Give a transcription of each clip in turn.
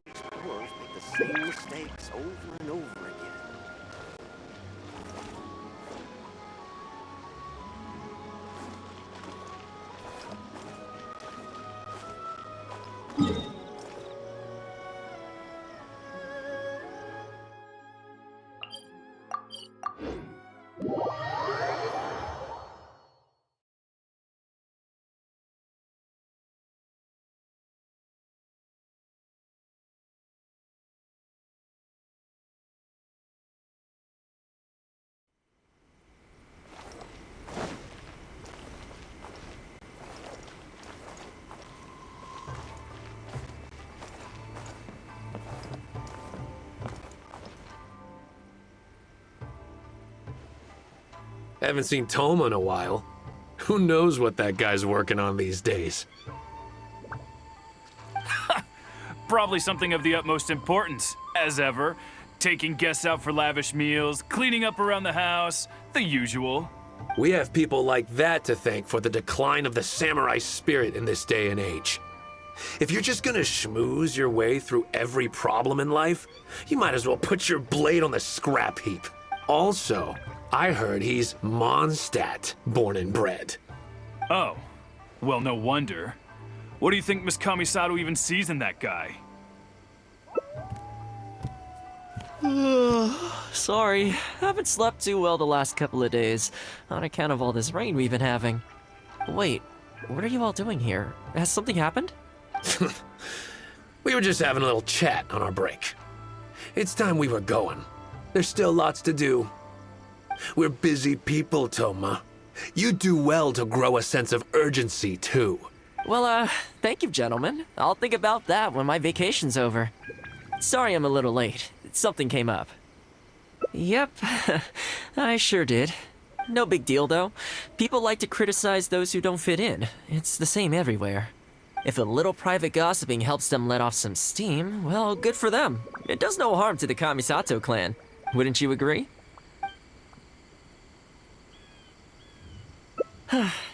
Explorers make the same mistakes over and over again. Haven't seen Toma in a while. Who knows what that guy's working on these days? Probably something of the utmost importance, as ever. Taking guests out for lavish meals, cleaning up around the house, the usual. We have people like that to thank for the decline of the samurai spirit in this day and age. If you're just gonna schmooze your way through every problem in life, you might as well put your blade on the scrap heap. Also, I heard he's Mondstadt, born and bred. Oh, well, no wonder. What do you think Miss Kamisato even sees in that guy? Sorry, haven't slept too well the last couple of days, on account of all this rain we've been having. Wait, what are you all doing here? Has something happened? We were just having a little chat on our break. It's time we were going. There's still lots to do. We're busy people, Toma. You do well to grow a sense of urgency, too. Well, thank you, gentlemen. I'll think about that when my vacation's over. Sorry I'm a little late. Something came up. Yep, I sure did. No big deal, though. People like to criticize those who don't fit in. It's the same everywhere. If a little private gossiping helps them let off some steam, well, good for them. It does no harm to the Kamisato clan. Wouldn't you agree?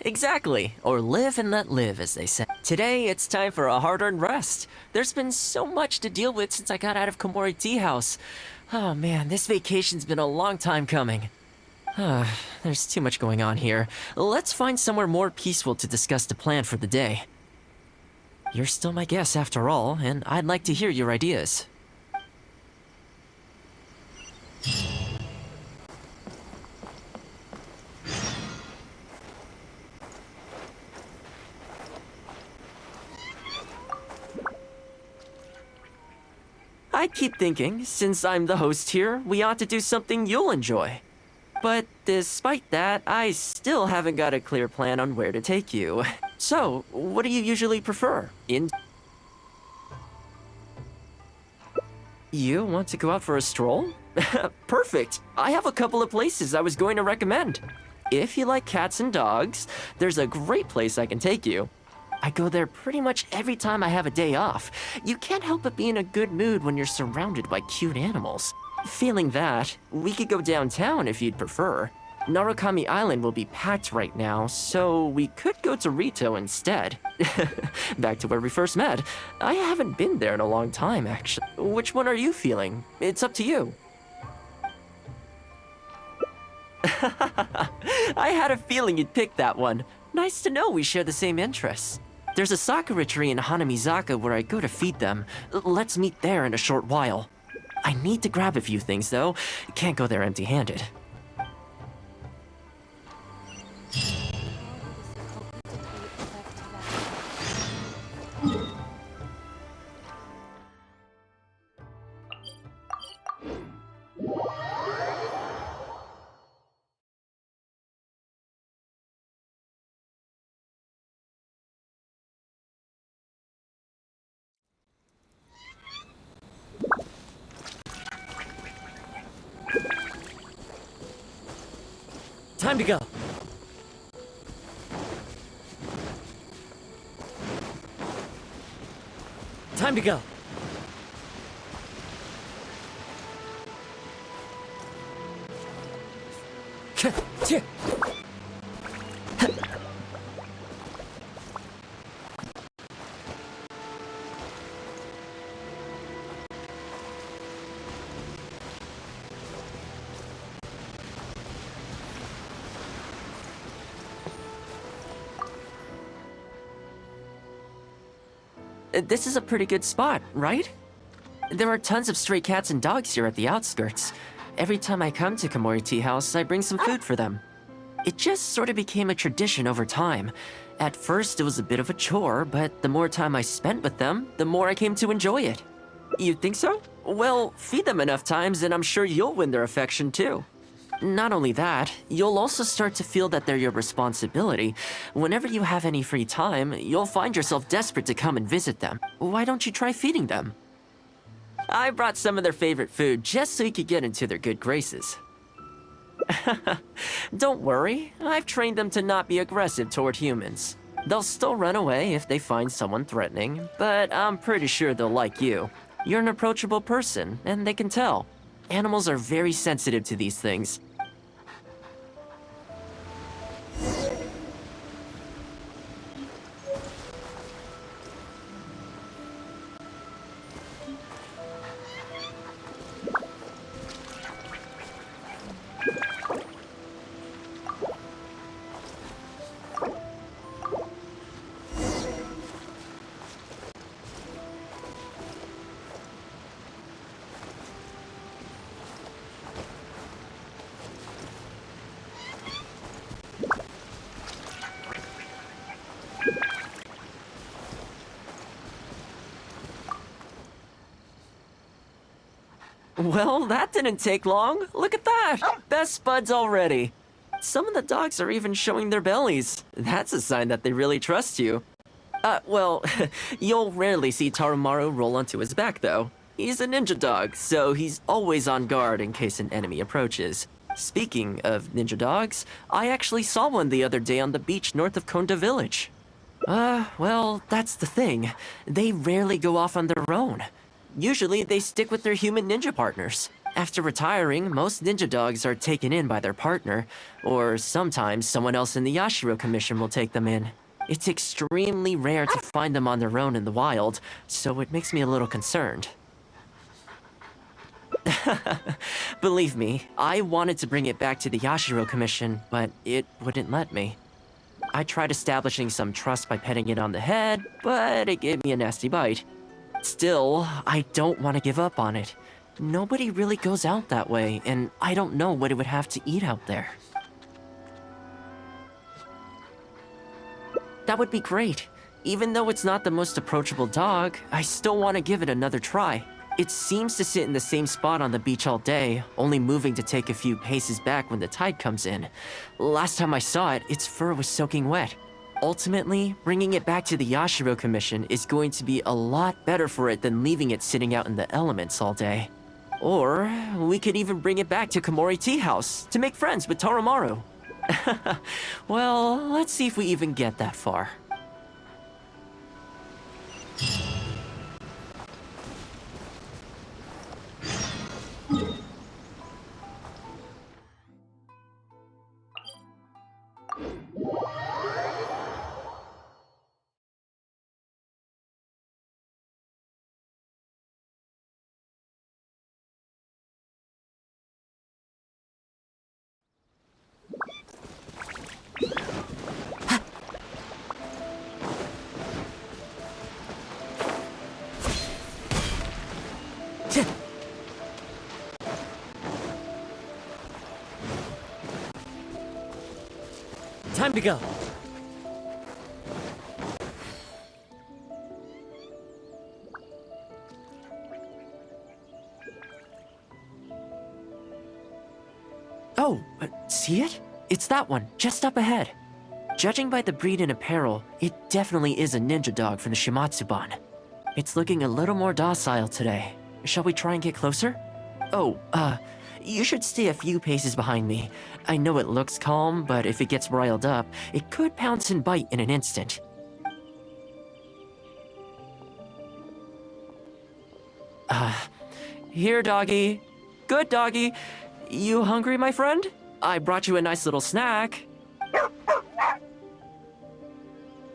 Exactly, or live and let live, as they say. Today, it's time for a hard-earned rest. There's been so much to deal with since I got out of Komori Tea House. Oh man, this vacation's been a long time coming. There's too much going on here. Let's find somewhere more peaceful to discuss the plan for the day. You're still my guest after all, and I'd like to hear your ideas. I keep thinking, since I'm the host here, we ought to do something you'll enjoy. But despite that, I still haven't got a clear plan on where to take you. So, what do you usually prefer? You want to go out for a stroll? Perfect! I have a couple of places I was going to recommend. If you like cats and dogs, there's a great place I can take you. I go there pretty much every time I have a day off. You can't help but be in a good mood when you're surrounded by cute animals. Feeling that, we could go downtown if you'd prefer. Narukami Island will be packed right now, so we could go to Rito instead. Back to where we first met. I haven't been there in a long time, actually. Which one are you feeling? It's up to you. I had a feeling you'd pick that one. Nice to know we share the same interests. There's a sakura tree in Hanamizaka where I go to feed them. Let's meet there in a short while. I need to grab a few things, though. Can't go there empty-handed. Time to go. Time to go. This is a pretty good spot, right? There are tons of stray cats and dogs here at the outskirts. Every time I come to Komori Tea House, I bring some food for them. It just sort of became a tradition over time. At first, it was a bit of a chore, but the more time I spent with them, the more I came to enjoy it. You think so? Well, feed them enough times and I'm sure you'll win their affection too. Not only that, you'll also start to feel that they're your responsibility. Whenever you have any free time, you'll find yourself desperate to come and visit them. Why don't you try feeding them? I brought some of their favorite food just so you could get into their good graces. Don't worry, I've trained them to not be aggressive toward humans. They'll still run away if they find someone threatening, but I'm pretty sure they'll like you. You're an approachable person, and they can tell. Animals are very sensitive to these things. Well, that didn't take long. Look at that! Best buds already. Some of the dogs are even showing their bellies. That's a sign that they really trust you. Well, you'll rarely see Tarumaru roll onto his back, though. He's a ninja dog, so he's always on guard in case an enemy approaches. Speaking of ninja dogs, I actually saw one the other day on the beach north of Konda Village. Well, that's the thing. They rarely go off on their own. Usually, they stick with their human ninja partners. After retiring, most ninja dogs are taken in by their partner, or sometimes someone else in the Yashiro Commission will take them in. It's extremely rare to find them on their own in the wild, so it makes me a little concerned. Believe me, I wanted to bring it back to the Yashiro Commission, but it wouldn't let me. I tried establishing some trust by petting it on the head, but it gave me a nasty bite. Still, I don't want to give up on it. Nobody really goes out that way, and I don't know what it would have to eat out there. That would be great. Even though it's not the most approachable dog, I still want to give it another try. It seems to sit in the same spot on the beach all day, only moving to take a few paces back when the tide comes in. Last time I saw it, its fur was soaking wet. Ultimately, bringing it back to the Yashiro Commission is going to be a lot better for it than leaving it sitting out in the elements all day. Or, we could even bring it back to Komori Tea House to make friends with Tarumaru. Well, let's see if we even get that far. Time to go. Oh, see it? It's that one, just up ahead. Judging by the breed and apparel, it definitely is a ninja dog from the Shimatsuban. It's looking a little more docile today. Shall we try and get closer? Oh, you should stay a few paces behind me. I know it looks calm, but if it gets riled up, it could pounce and bite in an instant. Here, doggy. Good doggy. You hungry, my friend? I brought you a nice little snack.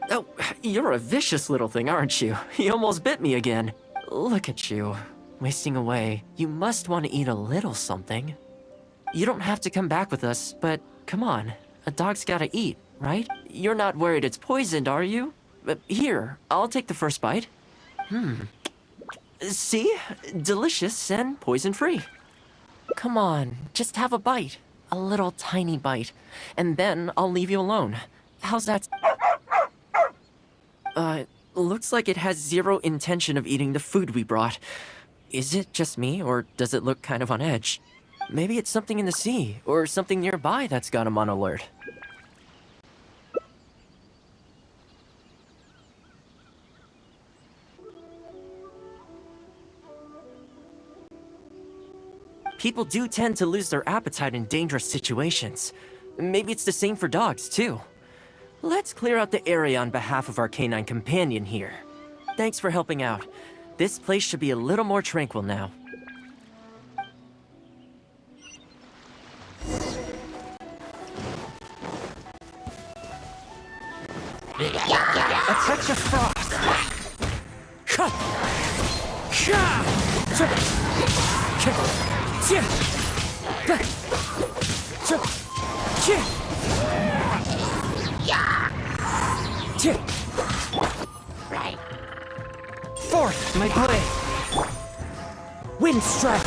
Oh, you're a vicious little thing, aren't you? You almost bit me again. Look at you, wasting away. You must want to eat a little something. You don't have to come back with us, but come on. A dog's gotta eat, right? You're not worried it's poisoned, are you? Here, I'll take the first bite. See? Delicious and poison-free. Come on, just have a bite. A little tiny bite. And then I'll leave you alone. How's that? Looks like it has zero intention of eating the food we brought. Is it just me, or does it look kind of on edge? Maybe it's something in the sea, or something nearby that's got him on alert. People do tend to lose their appetite in dangerous situations. Maybe it's the same for dogs, too. Let's clear out the area on behalf of our canine companion here. Thanks for helping out. This place should be a little more tranquil now. A touch of frost. Fourth, my blade. Wind strike.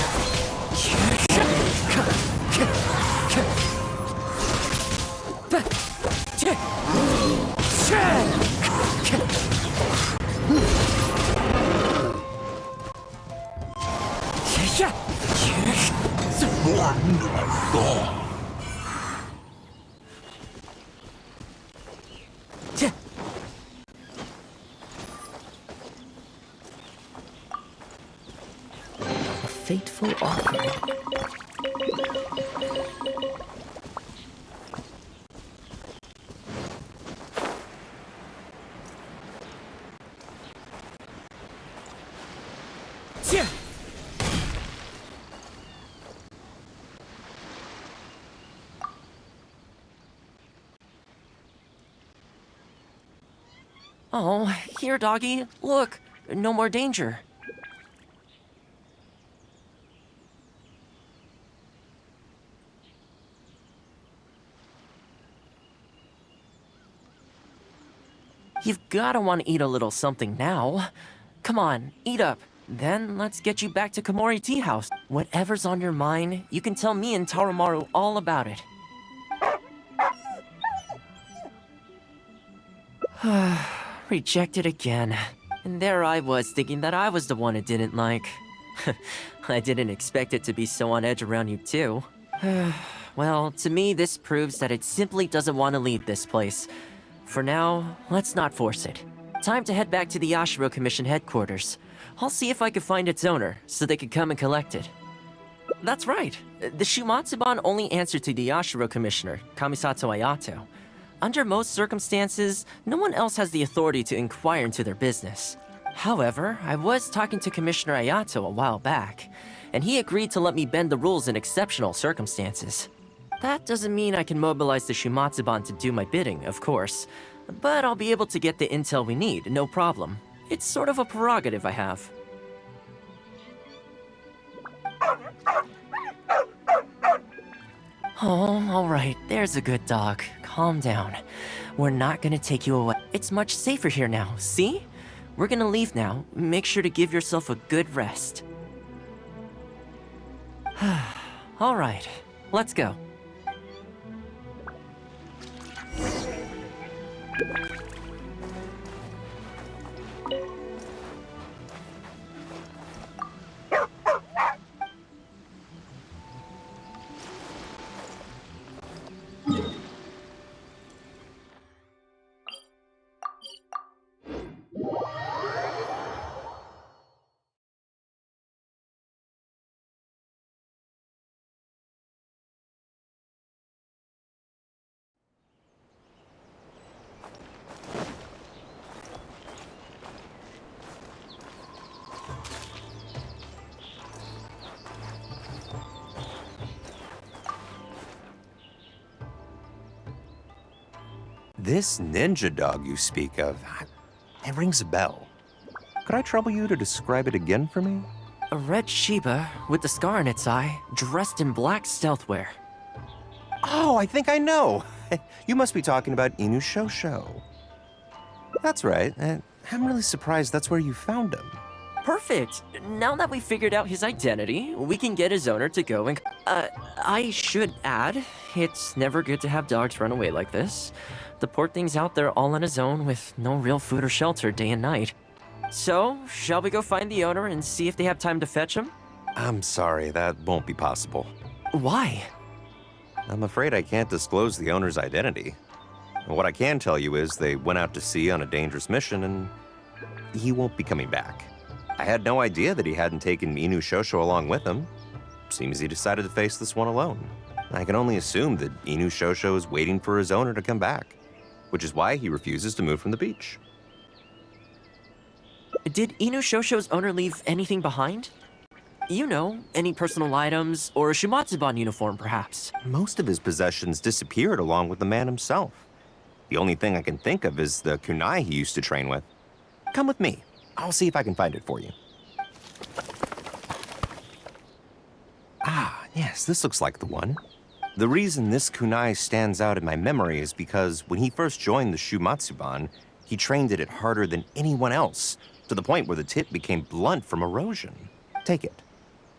A fateful offering. Oh, here, doggy. Look, no more danger. You've gotta want to eat a little something now. Come on, eat up. Then let's get you back to Komori Tea House. Whatever's on your mind, you can tell me and Tarumaru all about it. Rejected again. And there I was thinking that I was the one it didn't like. I didn't expect it to be so on edge around you too. Well, to me this proves that it simply doesn't want to leave this place. For now, let's not force it. Time to head back to the Yashiro Commission headquarters. I'll see if I can find its owner, so they can come and collect it. That's right. The Shumatsuban only answer to the Yashiro Commissioner, Kamisato Ayato. Under most circumstances, no one else has the authority to inquire into their business. However, I was talking to Commissioner Ayato a while back, and he agreed to let me bend the rules in exceptional circumstances. That doesn't mean I can mobilize the Shumatsuban to do my bidding, of course, but I'll be able to get the intel we need, no problem. It's sort of a prerogative I have. Oh, alright, there's a good dog. Calm down. We're not gonna take you away. It's much safer here now, see? We're gonna leave now. Make sure to give yourself a good rest. Alright, let's go. This ninja dog you speak of, it rings a bell. Could I trouble you to describe it again for me? A red Shiba with the scar in its eye, dressed in black stealth wear. Oh, I think I know. You must be talking about Inu Shosho. That's right. I'm really surprised that's where you found him. Perfect. Now that we figured out his identity, we can get his owner to go and... I should add, it's never good to have dogs run away like this. The poor thing's out there all on his own with no real food or shelter day and night. So, shall we go find the owner and see if they have time to fetch him? I'm sorry, that won't be possible. Why? I'm afraid I can't disclose the owner's identity. What I can tell you is they went out to sea on a dangerous mission and he won't be coming back. I had no idea that he hadn't taken Inu Shosho along with him. Seems he decided to face this one alone. I can only assume that Inu Shosho is waiting for his owner to come back, which is why he refuses to move from the beach. Did Inu Shosho's owner leave anything behind? You know, any personal items or a Shumatsuban uniform, perhaps? Most of his possessions disappeared along with the man himself. The only thing I can think of is the kunai he used to train with. Come with me. I'll see if I can find it for you. Ah, yes, this looks like the one. The reason this kunai stands out in my memory is because when he first joined the Shumatsuban, he trained it harder than anyone else, to the point where the tip became blunt from erosion. Take it.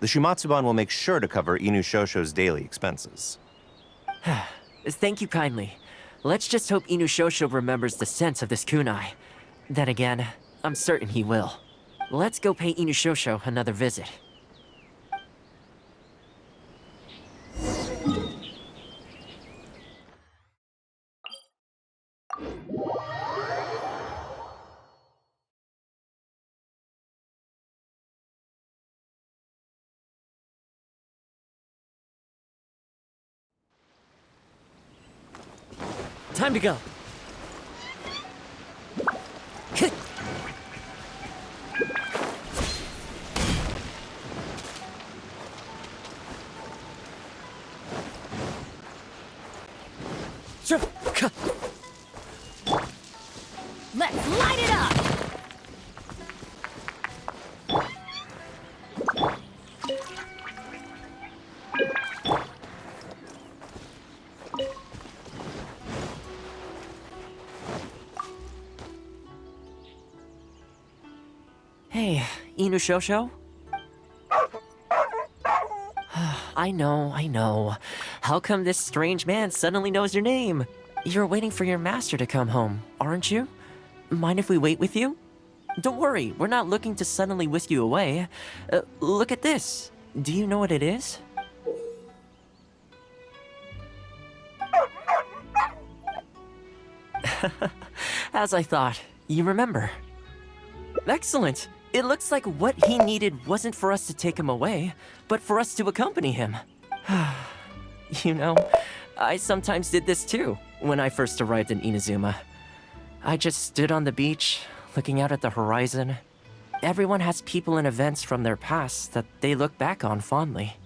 The Shumatsuban will make sure to cover Inu Shosho's daily expenses. Thank you kindly. Let's just hope Inu Shosho remembers the sense of this kunai. Then again, I'm certain he will. Let's go pay Inu Shosho another visit. Time to go. Let's light it up! Hey, Inu Shosho? I know. How come this strange man suddenly knows your name? You're waiting for your master to come home, aren't you? Mind if we wait with you? Don't worry, we're not looking to suddenly whisk you away. Look at this. Do you know what it is? As I thought, you remember. Excellent. It looks like what he needed wasn't for us to take him away, but for us to accompany him. You know, I sometimes did this too, when I first arrived in Inazuma. I just stood on the beach, looking out at the horizon. Everyone has people and events from their past that they look back on fondly.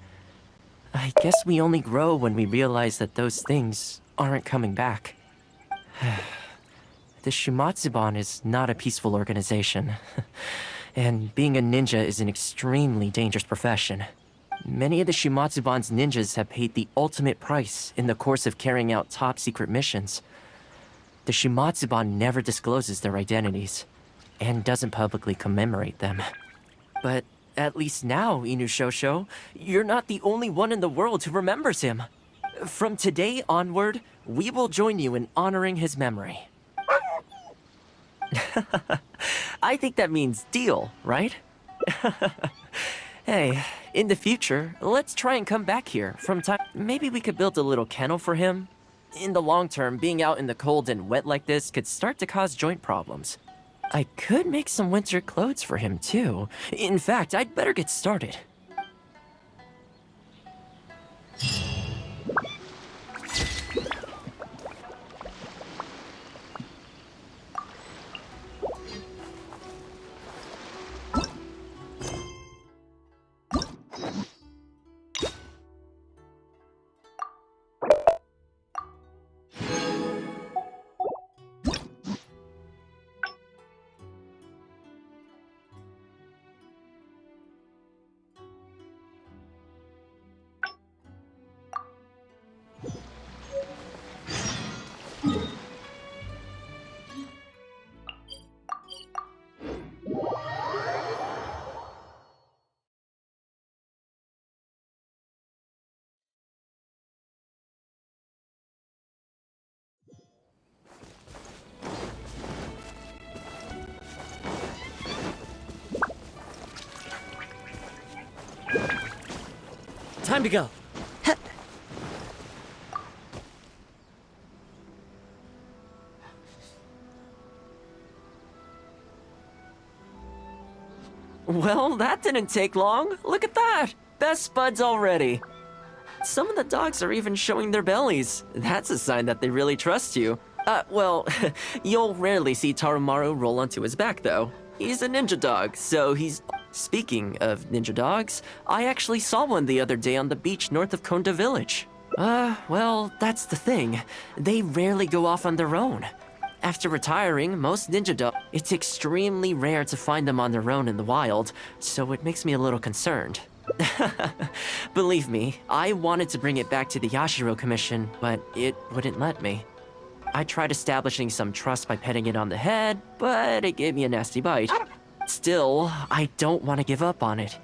I guess we only grow when we realize that those things aren't coming back. The Shumatsuban is not a peaceful organization. And being a ninja is an extremely dangerous profession. Many of the Shumatsuban's ninjas have paid the ultimate price in the course of carrying out top-secret missions. The Shumatsuban never discloses their identities, and doesn't publicly commemorate them. But at least now, Inu Shosho, you're not the only one in the world who remembers him. From today onward, we will join you in honoring his memory. I think that means deal, right? Hey, in the future, let's try and come back here from time. Maybe we could build a little kennel for him. In the long term, being out in the cold and wet like this could start to cause joint problems. I could make some winter clothes for him too. In fact, I'd better get started. Time to go. Well, that didn't take long. Look at that. Best buds already. Some of the dogs are even showing their bellies. That's a sign that they really trust you. Well, you'll rarely see Tarumaru roll onto his back, though. He's a ninja dog, so he's... Speaking of ninja dogs, I actually saw one the other day on the beach north of Konda Village. Well, that's the thing. They rarely go off on their own. After retiring, most ninja dogs... It's extremely rare to find them on their own in the wild, so it makes me a little concerned. Believe me, I wanted to bring it back to the Yashiro Commission, but it wouldn't let me. I tried establishing some trust by petting it on the head, but it gave me a nasty bite. Still, I don't want to give up on it.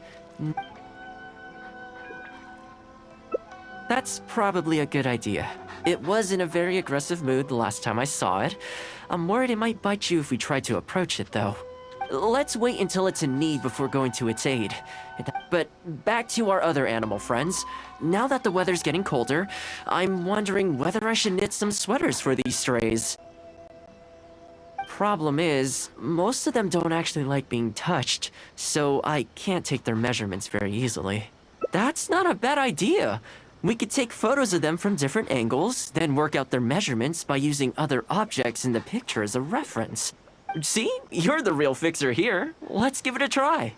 That's probably a good idea. It was in a very aggressive mood the last time I saw it. I'm worried it might bite you if we try to approach it, though. Let's wait until it's in need before going to its aid. But back to our other animal friends. Now that the weather's getting colder, I'm wondering whether I should knit some sweaters for these strays. Problem is, most of them don't actually like being touched, so I can't take their measurements very easily. That's not a bad idea. We could take photos of them from different angles, then work out their measurements by using other objects in the picture as a reference. See? You're the real fixer here. Let's give it a try.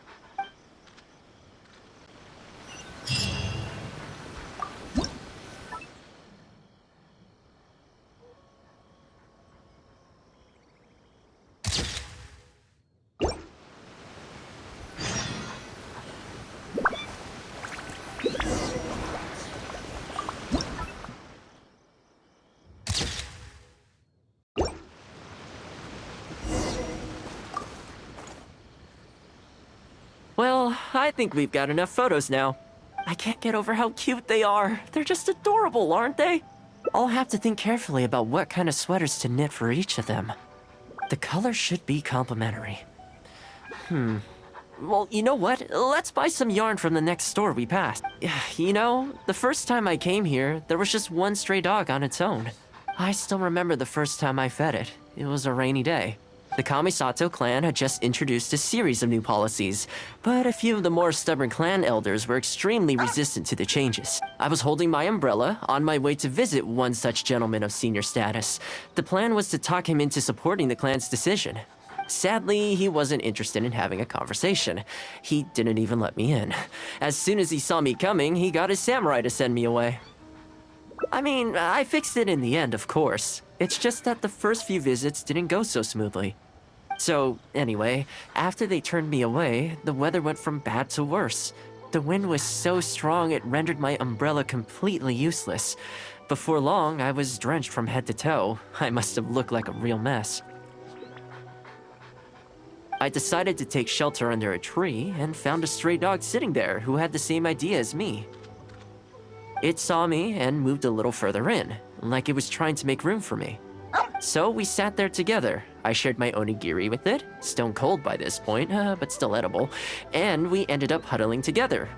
Well, I think we've got enough photos now. I can't get over how cute they are. They're just adorable, aren't they? I'll have to think carefully about what kind of sweaters to knit for each of them. The colors should be complementary. Well, you know what? Let's buy some yarn from the next store we passed. You know, the first time I came here, there was just one stray dog on its own. I still remember the first time I fed it. It was a rainy day. The Kamisato clan had just introduced a series of new policies, but a few of the more stubborn clan elders were extremely resistant to the changes. I was holding my umbrella on my way to visit one such gentleman of senior status. The plan was to talk him into supporting the clan's decision. Sadly, he wasn't interested in having a conversation. He didn't even let me in. As soon as he saw me coming, he got his samurai to send me away. I mean, I fixed it in the end, of course. It's just that the first few visits didn't go so smoothly. So, anyway, after they turned me away, the weather went from bad to worse. The wind was so strong it rendered my umbrella completely useless. Before long, I was drenched from head to toe. I must have looked like a real mess. I decided to take shelter under a tree and found a stray dog sitting there who had the same idea as me. It saw me and moved a little further in, like it was trying to make room for me. So we sat there together. I shared my onigiri with it, stone cold by this point, but still edible, and we ended up huddling together.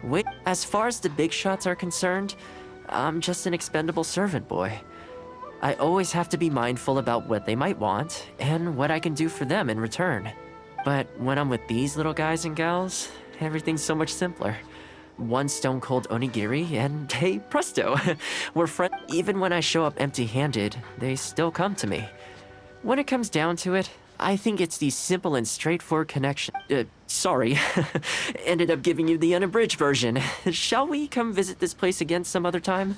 As far as the big shots are concerned, I'm just an expendable servant boy. I always have to be mindful about what they might want and what I can do for them in return. But when I'm with these little guys and gals, everything's so much simpler. One stone-cold onigiri, and hey, presto, we're friends. Even when I show up empty-handed, they still come to me. When it comes down to it, I think it's the simple and straightforward connection. Sorry, ended up giving you the unabridged version. Shall we come visit this place again some other time?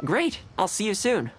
Great, I'll see you soon.